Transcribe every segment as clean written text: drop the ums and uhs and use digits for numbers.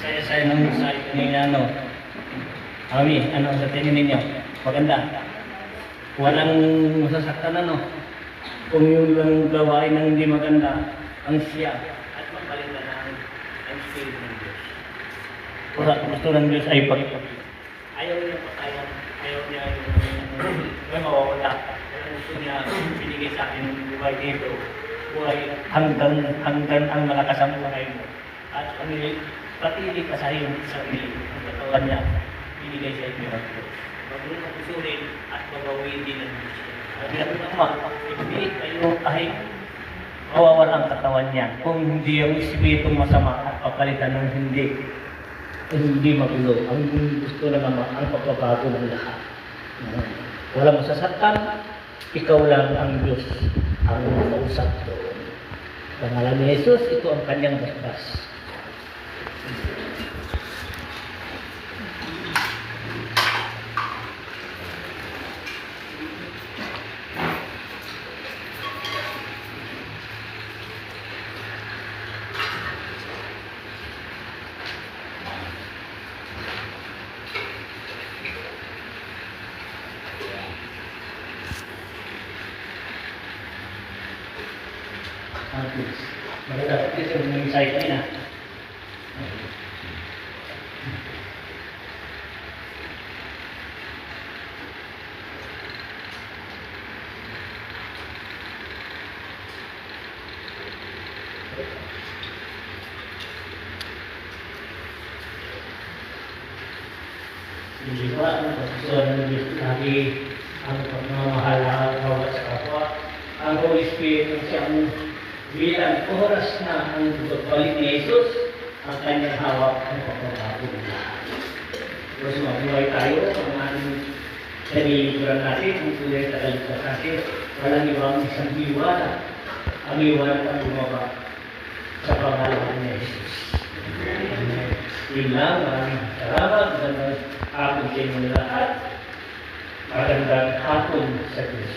Saya-saya ng mensahe kanina, no? Ami, ano sa tingin ninyo? Maganda. Walang masasaktan, ano? Kung yung lang gawain ng hindi maganda, ang siya at mapalitan ang spirit ng Diyos. Gusto ng Diyos ay pagpapit. Ayaw niya patayan, ayaw niya yung mawawala. Pero gusto niya binigay sa akin ng buhay dito. Buhay hanggang ang malakas ang buhay mo. At patili ka sa iyong sarili. Ang katawan niya, binigay sa inyo ng Diyos. Huwag mo nang pusurin at magawin din ng Diyos. Sabi natin ng Ama, hindi kayo kahit mawawala ang katawan niya. Kung hindi ang isipiritong masama at papalitan ng hindi magulo. Ang gusto ng Ama, ang pagbabago ng lahat. Walang masasaktan, ikaw lang ang Diyos ang makausap doon. Pangalan ni Jesus, ito ang kanyang basbas. Maganda, ito yung mensahe kanina. Hindi ba, ang pagkasuhan ng Diyos lagi ang pagmamahal ng bawat sa kapwa. Ang Holy Spirit ang siyang bilang oras na ang pagbalik ni Jesus, ang kanyang hawak ng pagbabago ng lahat. Tapos mabuhay tayo, ang ating naliliburan natin, ang tulay sa kaligtas natin, walang ibang isang iwala. Ang iwala ang bumaba sa pangalan ni Jesus. Yun lang, maraming salamat, magandang hapon sa inyo lahat, magandang hapon sa Diyos.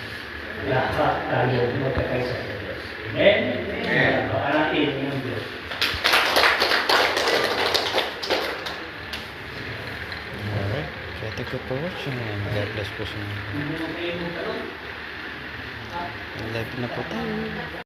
Lahat tayo magkakaisa sa Diyos. Amen? Amen. Baka natin yung Diyos. Alright. So, thank you for watching and God bless po sa inyo. Live na po tayo.